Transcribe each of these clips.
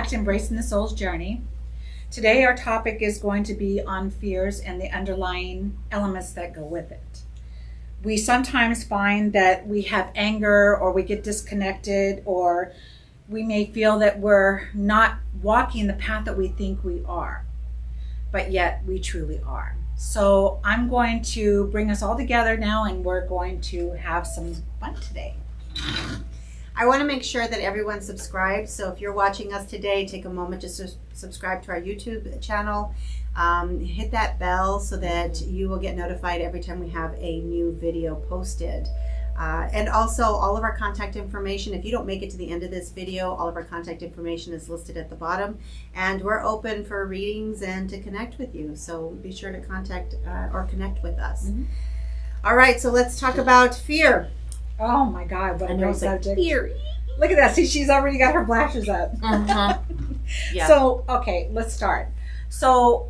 back to Embracing the Soul's Journey. Today our topic is going to be on fears and the underlying elements that go with it. We sometimes find that we have anger, or we get disconnected, or we may feel that we're not walking the path that we think we are, but yet we truly are. So I'm going to bring us all together now, and we're going to have some fun today. I want to make sure that everyone subscribes. So if you're watching us today, take a moment to subscribe to our YouTube channel. Hit that bell so that you will get notified every time we have a new video posted. And also all of our contact information, if you don't make it to the end of this video, all of our contact information is listed at the bottom. And we're open for readings and to connect with you. So be sure to contact or connect with us. Mm-hmm. All right, so let's talk about fear. Oh my God, what a great subject. Fear. Look at that. See, she's already got her flashes up. Uh-huh. Yeah. So, okay, let's start. So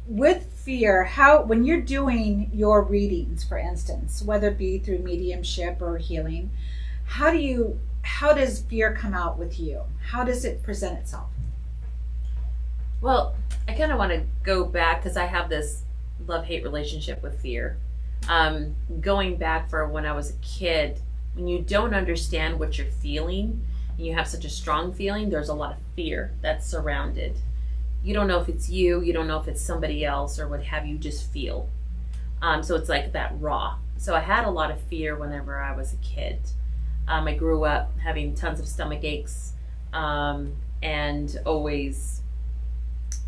with fear, when you're doing your readings, for instance, whether it be through mediumship or healing, how does fear come out with you? How does it present itself? Well, I kind of want to go back because I have this love-hate relationship with fear. Going back for when I was a kid, when you don't understand what you're feeling and you have such a strong feeling, there's a lot of fear that's surrounded. You don't know if it's you don't know if it's somebody else or what have you, just feel. So it's like that raw. So I had a lot of fear whenever I was a kid. I grew up having tons of stomach aches, and always,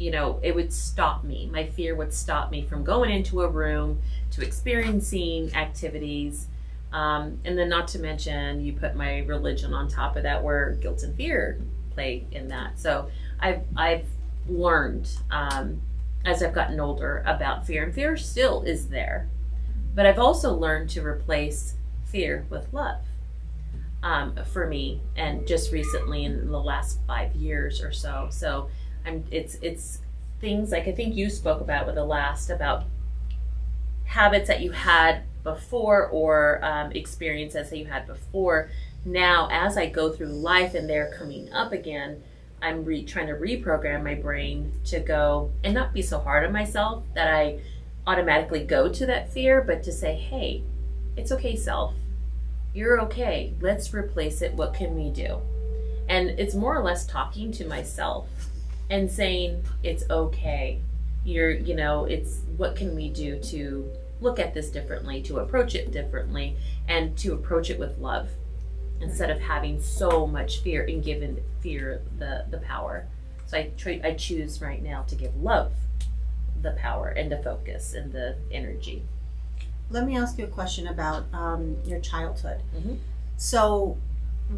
it would stop me. My fear would stop me from going into a room, to experiencing activities. And then not to mention, you put my religion on top of that, where guilt and fear play in that. So I've learned as I've gotten older about fear, and fear still is there. But I've also learned to replace fear with love for me, and just recently in the last 5 years or so. So it's things like I think you spoke about with the last, about habits that you had before, or experiences that you had before. Now, as I go through life and they're coming up again, I'm trying to reprogram my brain to go and not be so hard on myself that I automatically go to that fear, but to say, hey, it's okay, self. You're okay. Let's replace it. What can we do? And it's more or less talking to myself and saying, it's okay. It's what can we do to look at this differently, to approach it differently, and to approach it with love, instead of having so much fear and giving fear the power. So I choose right now to give love the power and the focus and the energy. Let me ask you a question about your childhood. Mm-hmm. So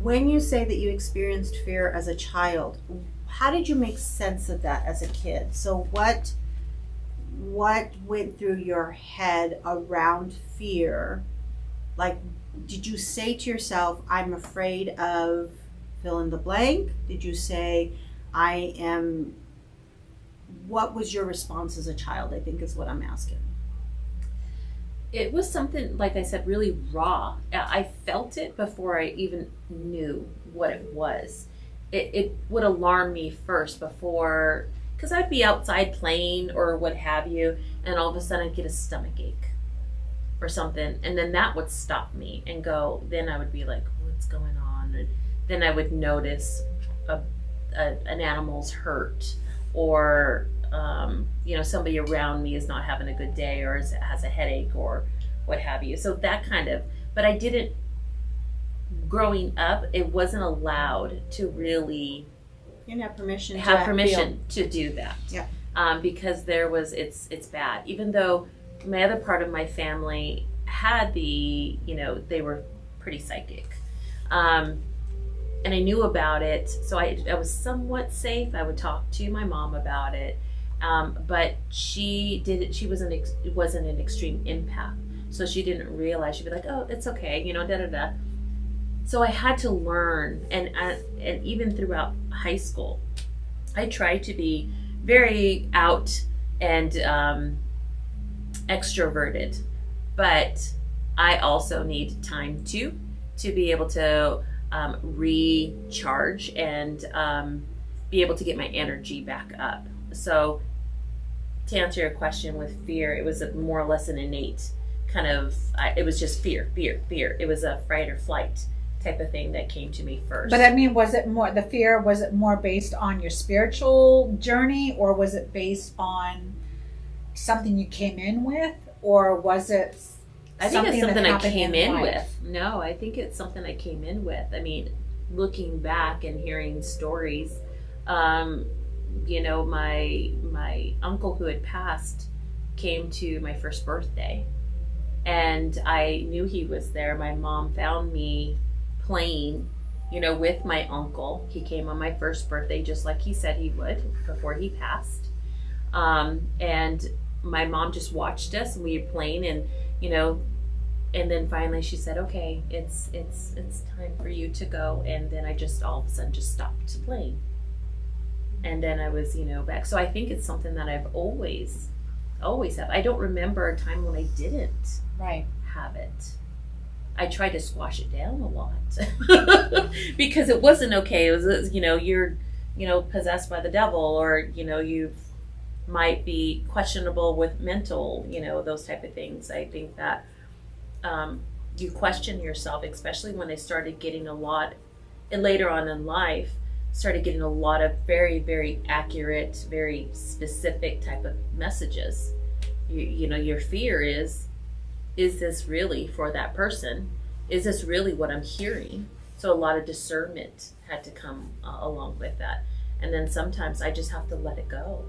when you say that you experienced fear as a child, how did you make sense of that as a kid? So what went through your head around fear? Like, did you say to yourself, I'm afraid of fill in the blank? Did you say, what was your response as a child, I think is what I'm asking. It was something, like I said, really raw. I felt it before I even knew what it was. It would alarm me first before, because I'd be outside playing or what have you, and all of a sudden I'd get a stomach ache or something, and then that would stop me and go, then I would be like, what's going on? And then I would notice an animal's hurt, or somebody around me is not having a good day, or has a headache or what have you. So that kind of, but I didn't, growing up, it wasn't allowed to really, you didn't have permission to do that. Yeah. Because it's bad. Even though my other part of my family had they were pretty psychic. And I knew about it, so I was somewhat safe. I would talk to my mom about it. But she wasn't an extreme empath. So she didn't realize. She'd be like, oh, it's okay, da-da-da. So I had to learn, and even throughout high school, I tried to be very out and extroverted, but I also need time to be able to recharge and be able to get my energy back up. So to answer your question with fear, it was more or less an innate kind of, it was just fear. It was a fight or flight type of thing that came to me first. But I mean, was it more based on your spiritual journey, or was it based on something you came in with, or was it I think it's something I came in life? with. No, I think it's something I came in with. I mean, looking back and hearing stories, you know, my uncle who had passed came to my first birthday, and I knew he was there. My mom found me playing, you know, with my uncle. He came on my first birthday just like he said he would before he passed. And my mom just watched us, and we were playing, and, you know, and then finally she said, okay, it's time for you to go. And then I just all of a sudden just stopped playing. And then I was, you know, back. So I think it's something that I've always have. I don't remember a time when I didn't have it. I tried to squash it down a lot because it wasn't okay. It was, you know, you're, you know, possessed by the devil, or, you know, you might be questionable with mental, you know, those type of things. I think that you question yourself, especially when I started getting a lot, and later on in life, started getting a lot of very, very accurate, very specific type of messages. You know, your fear is this really for that person? Is this really what I'm hearing? So a lot of discernment had to come along with that. And then sometimes I just have to let it go.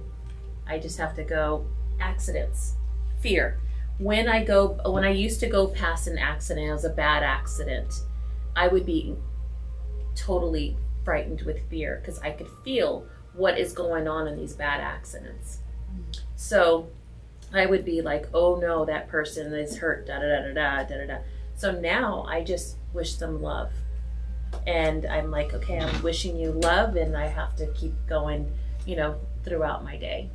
I just have to go, accidents, fear. When I used to go past an accident, it was a bad accident, I would be totally frightened with fear because I could feel what is going on in these bad accidents. So I would be like, oh no, that person is hurt, da da da da da da da. So now I just wish them love. And I'm like, okay, I'm wishing you love, and I have to keep going, you know, throughout my day,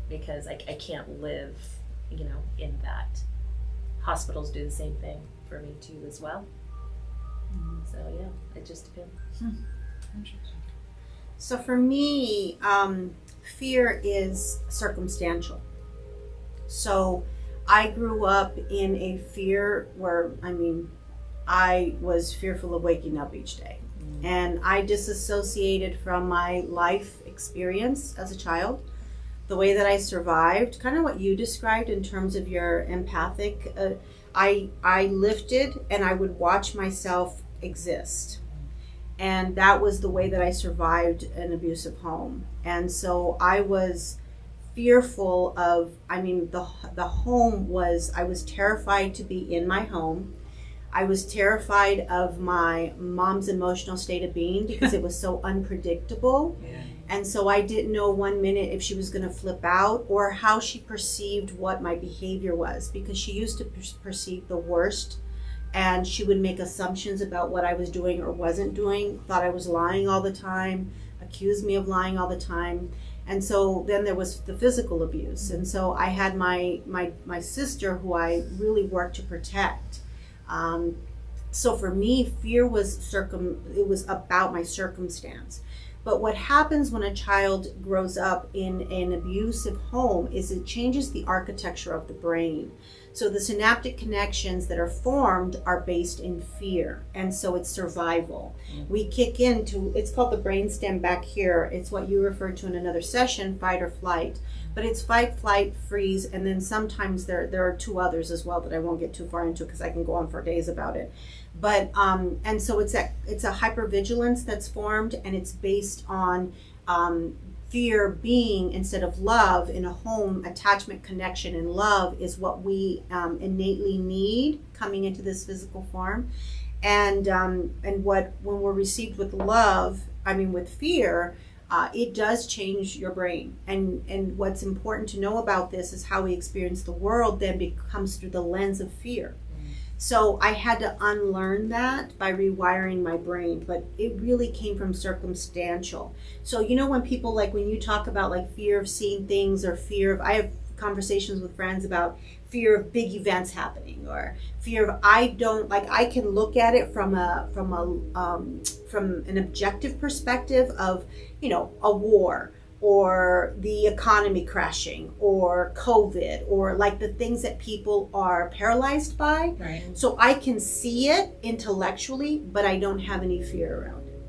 because I can't live, you know, in that. Hospitals do the same thing for me too as well. So yeah, it just depends. So for me, fear is circumstantial. So I grew up in a fear where, I mean, I was fearful of waking up each day. And I disassociated from my life experience as a child. The way that I survived, kind of what you described in terms of your empathic, I lifted and I would watch myself exist. And that was the way that I survived an abusive home. And so I was fearful of, I mean, the home was, I was terrified to be in my home. I was terrified of my mom's emotional state of being because it was so unpredictable. Yeah. And so I didn't know 1 minute if she was going to flip out or how she perceived what my behavior was, because she used to perceive the worst, and she would make assumptions about what I was doing or wasn't doing, thought I was lying all the time, accused me of lying all the time. And so then there was the physical abuse. And so I had my sister, who I really worked to protect. So for me, fear was it was about my circumstance. But what happens when a child grows up in an abusive home is it changes the architecture of the brain. So the synaptic connections that are formed are based in fear. And so it's survival. We kick into, it's called the brainstem back here. It's what you referred to in another session, fight or flight. But it's fight, flight, freeze, and then sometimes there are two others as well that I won't get too far into because I can go on for days about it. But and so it's a hypervigilance that's formed, and it's based on fear being instead of love in a home. Attachment, connection, and love is what we innately need coming into this physical form. And when we're received with love, with fear, it does change your brain. And what's important to know about this is how we experience the world then becomes through the lens of fear. So I had to unlearn that by rewiring my brain, but it really came from circumstantial. So when people, like when you talk about like fear of seeing things or fear of, I have conversations with friends about fear of big events happening, or fear of, I can look at it from an objective perspective of, a war, or the economy crashing, or COVID, or like the things that people are paralyzed by. Right. So I can see it intellectually, but I don't have any fear around it.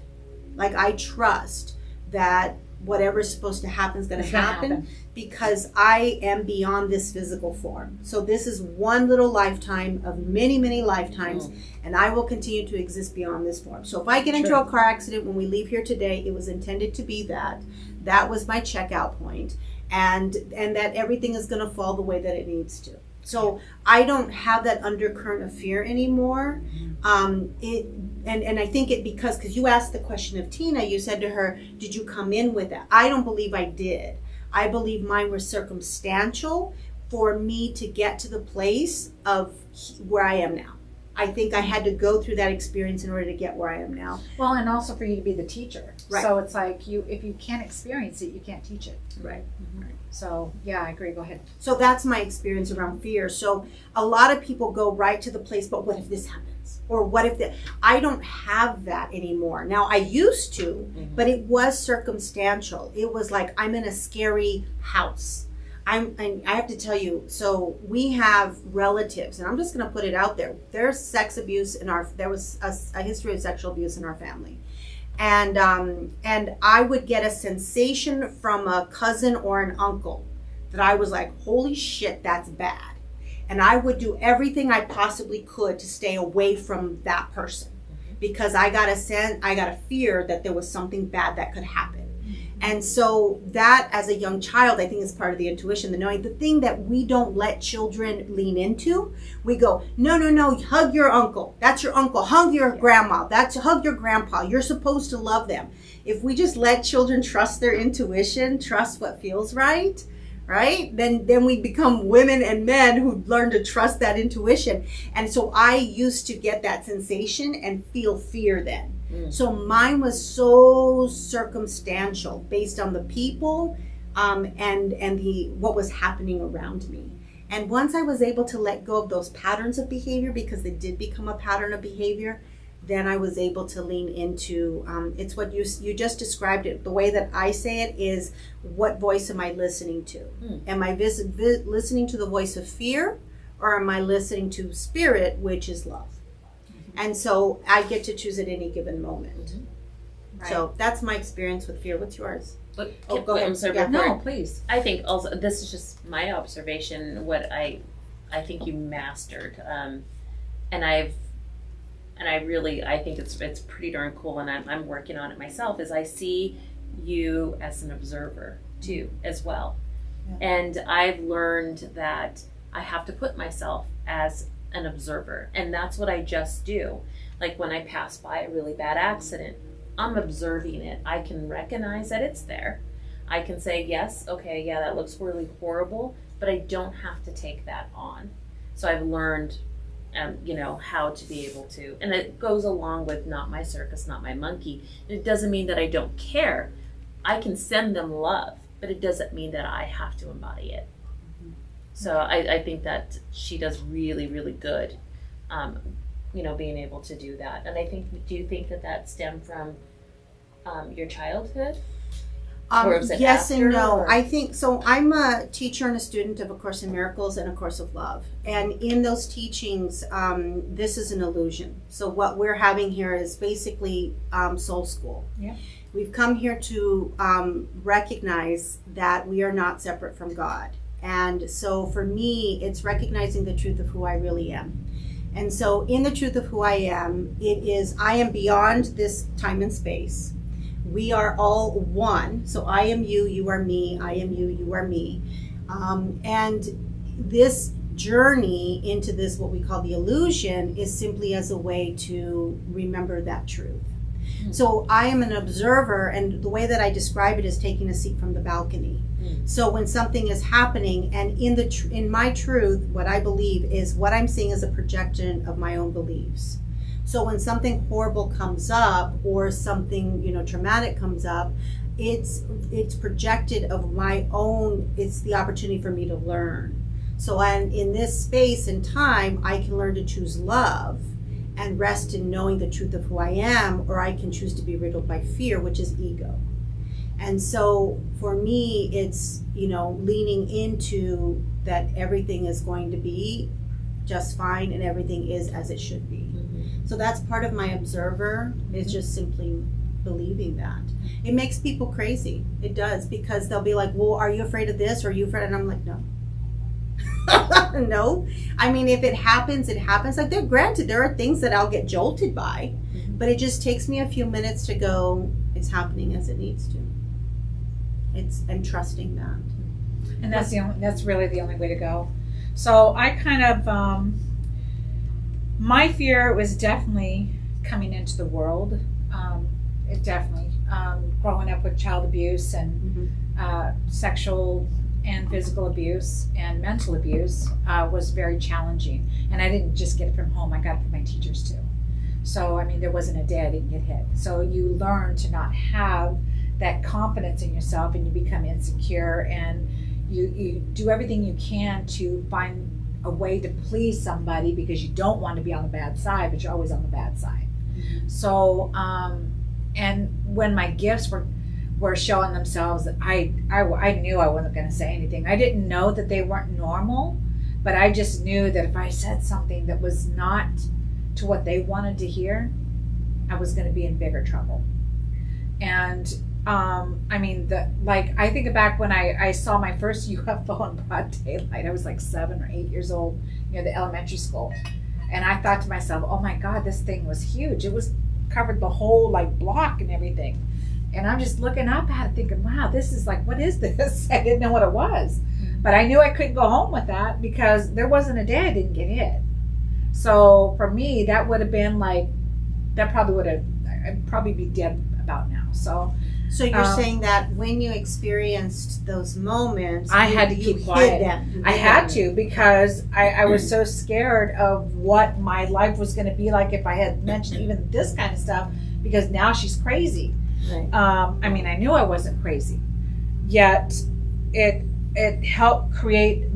Like, I trust that whatever's supposed to happen is going to happen, because I am beyond this physical form. So this is one little lifetime of many, many lifetimes, and I will continue to exist beyond this form. So if I get into a car accident when we leave here today, it was intended to be that. That was my checkout point, and that everything is going to fall the way that it needs to. So I don't have that undercurrent of fear anymore. And I think because you asked the question of Tina, you said to her, did you come in with that? I don't believe I did. I believe mine was circumstantial for me to get to the place of where I am now. I think I had to go through that experience in order to get where I am now. Well, and also for you to be the teacher. Right. So it's like if you can't experience it, you can't teach it. Right. Right. So yeah, I agree. Go ahead. So that's my experience around fear. So a lot of people go right to the place, but what if this happens? Or what if that? I don't have that anymore. Now, I used to, but it was circumstantial. It was like, I'm in a scary house. I have to tell you, so we have relatives, and I'm just going to put it out there. There's sex abuse there was a history of sexual abuse in our family. And I would get a sensation from a cousin or an uncle that I was like, holy shit, that's bad. And I would do everything I possibly could to stay away from that person, because I got a fear that there was something bad that could happen. And so that, as a young child, I think is part of the intuition, the knowing, the thing that we don't let children lean into. We go, no, hug your uncle. That's your uncle. Hug your grandma. Hug your grandpa. You're supposed to love them. If we just let children trust their intuition, trust what feels right, then we become women and men who learn to trust that intuition. And so I used to get that sensation and feel fear then. So mine was so circumstantial, based on the people and what was happening around me. And once I was able to let go of those patterns of behavior, because they did become a pattern of behavior, then I was able to lean into, it's what you just described it. The way that I say it is, what voice am I listening to? Am I listening to the voice of fear, or am I listening to spirit, which is love? And so I get to choose at any given moment. Right. So that's my experience with fear. What's yours? Go ahead. I'm sorry. No, please. I think also, this is just my observation, what I think you mastered. And I think it's pretty darn cool, and I'm working on it myself, is I see you as an observer too, as well. Yeah. And I've learned that I have to put myself as an observer, and that's what I just do. Like when I pass by a really bad accident, I'm observing it. I can recognize that it's there. I can say, yes, okay, yeah, that looks really horrible, but I don't have to take that on. So I've learned how to be able to, and it goes along with not my circus, not my monkey. It doesn't mean that I don't care. I can send them love, but it doesn't mean that I have to embody it. So I think that she does really, really good, being able to do that. And do you think that stemmed from your childhood? Or was it yes after, and no. or? I think so. I'm a teacher and a student of A Course in Miracles and A Course of Love. And in those teachings, this is an illusion. So what we're having here is basically soul school. Yeah. We've come here to recognize that we are not separate from God. And so for me, it's recognizing the truth of who I really am. And so in the truth of who I am, I am beyond this time and space. We are all one. So I am you, you are me, I am you, you are me. And this journey into this, what we call the illusion, is simply as a way to remember that truth. So I am an observer, and the way that I describe it is taking a seat from the balcony. So when something is happening, and in my truth, what I believe is what I'm seeing is a projection of my own beliefs. So when something horrible comes up, or something traumatic comes up, it's projected of my own. It's the opportunity for me to learn. So in this space and time, I can learn to choose love and rest in knowing the truth of who I am, or I can choose to be riddled by fear, which is ego. And so for me, it's, leaning into that everything is going to be just fine and everything is as it should be. Mm-hmm. So that's part of my observer, is just simply believing that. It makes people crazy. It does, because they'll be like, well, are you afraid of this? Or are you afraid? And I'm like, no. No. I mean, if it happens, it happens. Like, granted, there are things that I'll get jolted by, mm-hmm. but it just takes me a few minutes to go, it's happening as it needs to. I'm trusting that. And that's really the only way to go. So I kind of, my fear was definitely coming into the world. It definitely, growing up with child abuse and sexual and physical abuse and mental abuse was very challenging. And I didn't just get it from home, I got it from my teachers too. So, I mean, there wasn't a day I didn't get hit. So you learn to not have that confidence in yourself, and you become insecure, and you do everything you can to find a way to please somebody because you don't want to be on the bad side, but you're always on the bad side. Mm-hmm. So, and when my gifts were showing themselves, I knew I wasn't going to say anything. I didn't know that they weren't normal, but I just knew that if I said something that was not to what they wanted to hear, I was going to be in bigger trouble. And I mean, I think back when I saw my first UFO in broad daylight. I was like 7 or 8 years old near the elementary school. And I thought to myself, oh my God, this thing was huge. It was covered the whole block and everything. And I'm just looking up at it thinking, wow, this is what is this? I didn't know what it was. But I knew I couldn't go home with that because there wasn't a day I didn't get hit. So for me, that would have been I'd probably be dead about now. So you're saying that when you experienced those moments, I had to keep quiet. I had to, because I was so scared of what my life was going to be like if I had mentioned even this kind of stuff, because now she's crazy. Right. I mean, I knew I wasn't crazy, yet it helped create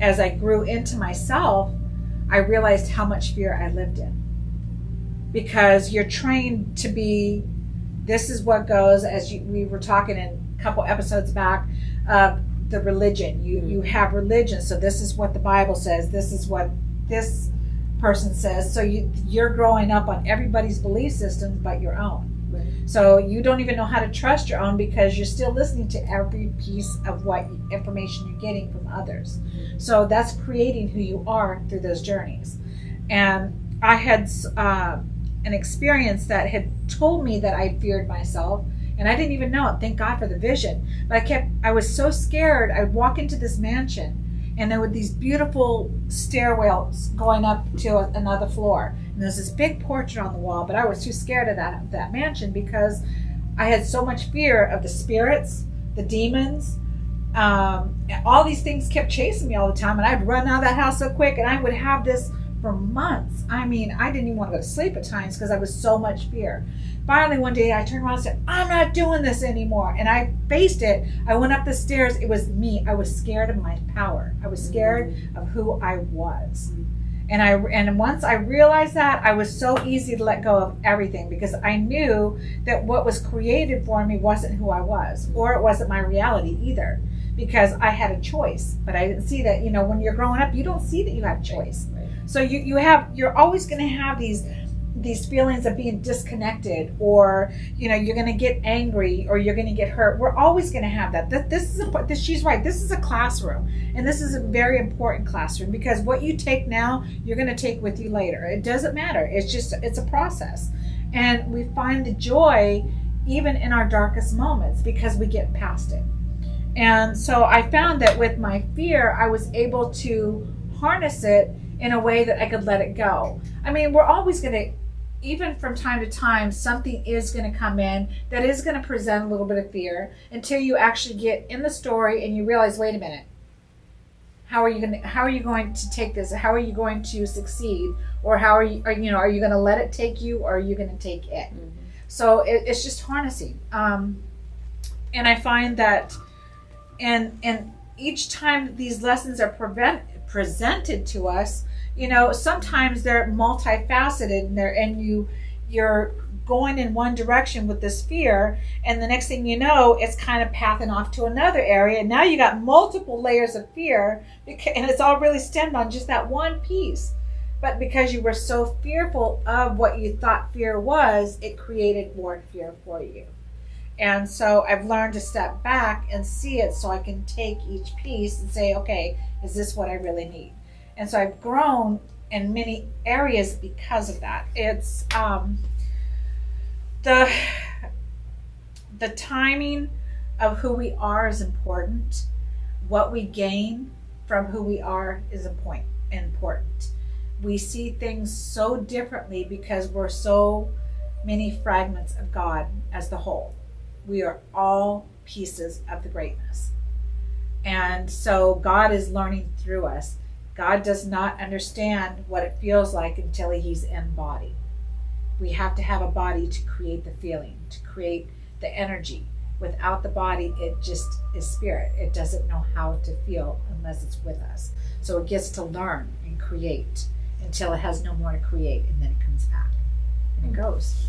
as I grew into myself, I realized how much fear I lived in. Because you're trained to be, this is what goes, we were talking in a couple episodes back, the religion. You have religion, so this is what the Bible says, this is what this person says. So you're growing up on everybody's belief systems but your own. Right. So you don't even know how to trust your own because you're still listening to every piece of what information you're getting from others. Mm-hmm. So that's creating who you are through those journeys. And I had an experience that had told me that I feared myself, and I didn't even know it. Thank God for the vision. But I was so scared. I'd walk into this mansion, and there were these beautiful stairwells going up to another floor. And there's this big portrait on the wall, but I was too scared of that mansion because I had so much fear of the spirits, the demons. All these things kept chasing me all the time, and I'd run out of that house so quick, and I would have this for months. I mean, I didn't even want to go to sleep at times because I was so much fear. Finally, one day I turned around and said, I'm not doing this anymore. And I faced it. I went up the stairs. It was me. I was scared of my power. I was scared of who I was. And once I realized that, I was so easy to let go of everything because I knew that what was created for me wasn't who I was, or it wasn't my reality either, because I had a choice. But I didn't see that, when you're growing up, you don't see that you have a choice. Right. So you're always going to have these feelings of being disconnected, or you're going to get angry, or you're going to get hurt. We're always going to have that. She's right. This is a classroom, and this is a very important classroom, because what you take now, you're going to take with you later. It doesn't matter. It's a process, and we find the joy even in our darkest moments because we get past it. And so I found that with my fear, I was able to harness it in a way that I could let it go. I mean, we're always going to, even from time to time, something is going to come in that is going to present a little bit of fear until you actually get in the story and you realize, wait a minute, how are you going to take this? How are you going to succeed? Or are you going to let it take you, or are you going to take it? Mm-hmm. So it's just harnessing. And I find that, and each time these lessons are presented to us, you know, sometimes they're multifaceted, and you're going in one direction with this fear, and the next thing you know, it's kind of pathing off to another area, and now you got multiple layers of fear, and it's all really stemmed on just that one piece. But because you were so fearful of what you thought fear was, it created more fear for you. And so I've learned to step back and see it, so I can take each piece and say, okay, is this what I really need? And so I've grown in many areas because of that. It's the timing of who we are is important. What we gain from who we are is important. We see things so differently because we're so many fragments of God as the whole. We are all pieces of the greatness. And so God is learning through us. God does not understand what it feels like until he's in body. We have to have a body to create the feeling, to create the energy. Without the body, it just is spirit. It doesn't know how to feel unless it's with us. So it gets to learn and create until it has no more to create, and then it comes back and it goes.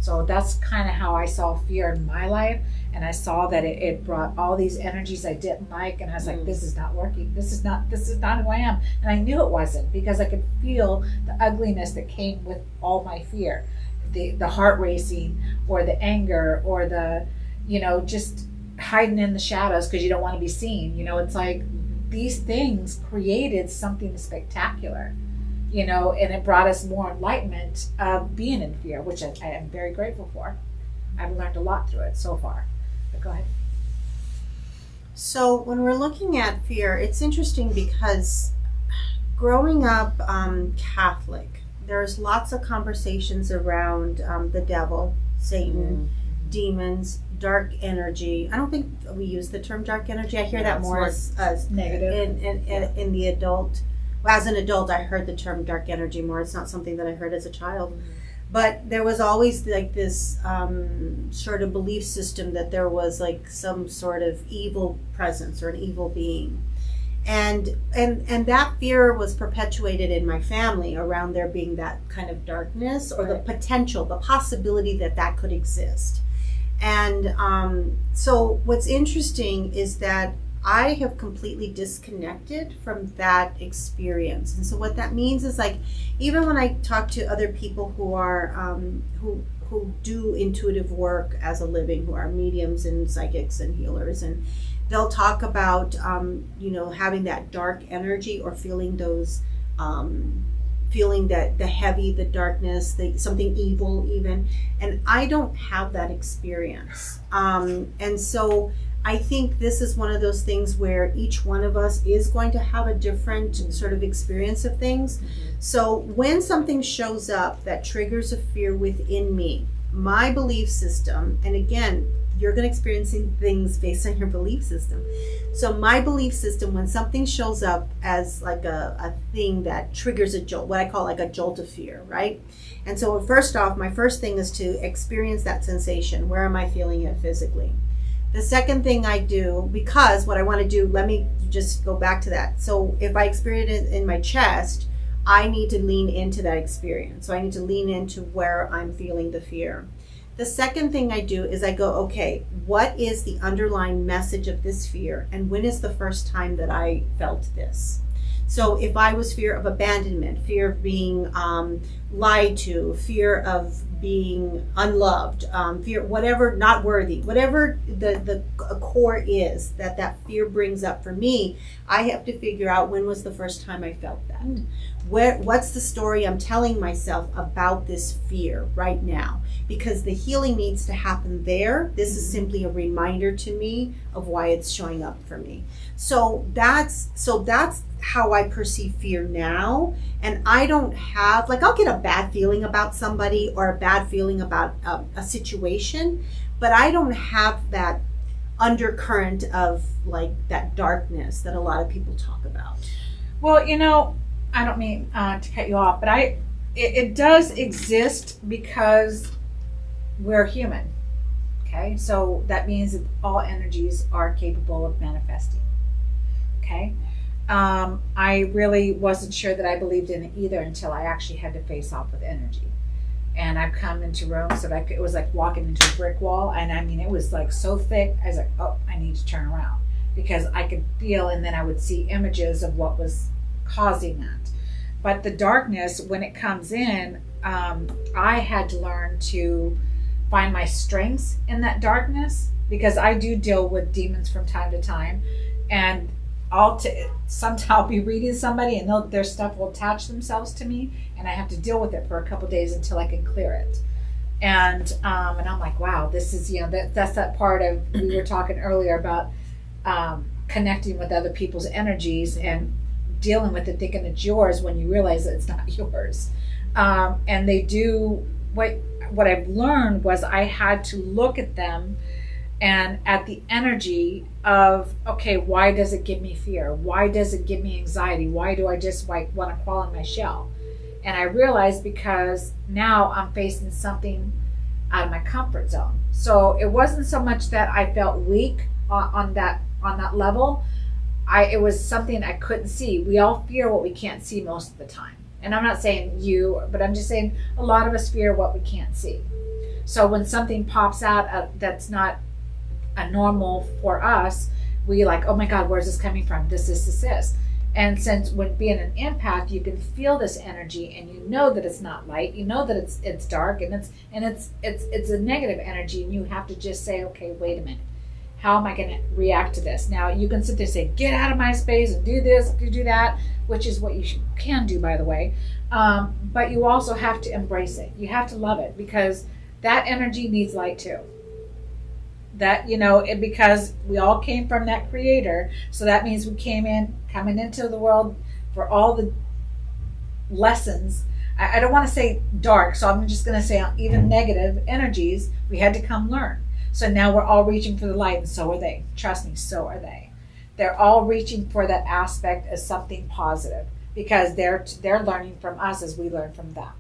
So that's kind of how I saw fear in my life, and I saw that it brought all these energies I didn't like, and I was like, this is not working. This is not who I am. And I knew it wasn't, because I could feel the ugliness that came with all my fear, the heart racing, or the anger, or the, you know, just hiding in the shadows because you don't want to be seen. You know, it's like these things created something spectacular. You know, and it brought us more enlightenment of being in fear, which I am very grateful for. I've learned a lot through it so far. But go ahead. So when we're looking at fear, it's interesting because growing up Catholic, there's lots of conversations around the devil, Satan, demons, dark energy. I don't think we use the term dark energy. I hear that more as negative in the adult. Well, as an adult, I heard the term dark energy more. It's not something that I heard as a child. But there was always like this sort of belief system that there was like some sort of evil presence or an evil being. And that fear was perpetuated in my family around there being that kind of darkness, or the potential, the possibility that could exist. And so what's interesting is that I have completely disconnected from that experience. And so what that means is, like, even when I talk to other people who are who do intuitive work as a living, who are mediums and psychics and healers, and they'll talk about you know, having that dark energy, or feeling those feeling that the heavy, the darkness, something evil even. And I don't have that experience. And so I think this is one of those things where each one of us is going to have a different sort of experience of things. So when something shows up that triggers a fear within me, my belief system, and again, you're going to experience things based on your belief system. So my belief system, when something shows up as like a thing that triggers a jolt, what I call like a jolt of fear, right? And so first off, my first thing is to experience that sensation. Where am I feeling it physically? The second thing I do, because what I want to do, let me just go back to that. So if I experience it in my chest, I need to lean into that experience. So I need to lean into where I'm feeling the fear. The second thing I do is I go, okay, what is the underlying message of this fear? And when is the first time that I felt this? So if I was fear of abandonment, fear of being lied to, fear of being unloved, fear, whatever, not worthy, whatever the core is that fear brings up for me, I have to figure out when was the first time I felt that. What's the story I'm telling myself about this fear right now? Because the healing needs to happen there. This is simply a reminder to me of why it's showing up for me. So that's how I perceive fear now. And I don't have, like, I'll get a bad feeling about somebody or a bad feeling about a situation, but I don't have that undercurrent of like that darkness that a lot of people talk about. Well, you know, I don't mean to cut you off, but it does exist because we're human. Okay, so that means that all energies are capable of manifesting. Okay, I really wasn't sure that I believed in it either until I actually had to face off with energy. And I've come into rooms that it was like walking into a brick wall. And I mean, it was like so thick. I was like, oh, I need to turn around, because I could feel, and then I would see images of what was causing that. But the darkness, when it comes in, I had to learn to find my strengths in that darkness, because I do deal with demons from time to time. And sometimes I'll be reading somebody and their stuff will attach themselves to me, and I have to deal with it for a couple of days until I can clear it. And I'm like, wow, this is, that's that part of, we were talking earlier about connecting with other people's energies and dealing with it, thinking it's yours when you realize that it's not yours. And they do, what I've learned was I had to look at them and at the energy of, okay, why does it give me fear? Why does it give me anxiety? Why do I just want to crawl in my shell? And I realized because now I'm facing something out of my comfort zone. So it wasn't so much that I felt weak on that level. It was something I couldn't see. We all fear what we can't see most of the time. And I'm not saying you, but I'm just saying a lot of us fear what we can't see. So when something pops out that's not a normal for us, we like, oh my God, where's this coming from? This. And since when being an empath, you can feel this energy, and you know that it's not light. You know that it's dark, and it's a negative energy, and you have to just say, okay, wait a minute. How am I going to react to this? Now, you can sit there and say, get out of my space and do this, do that, which is what you can do, by the way. But you also have to embrace it. You have to love it, because that energy needs light too. That, because we all came from that creator. So that means we coming into the world for all the lessons. I don't want to say dark, so I'm just going to say even negative energies, we had to come learn. So now we're all reaching for the light, and so are they. Trust me, so are they. They're all reaching for that aspect as something positive, because they're learning from us as we learn from them.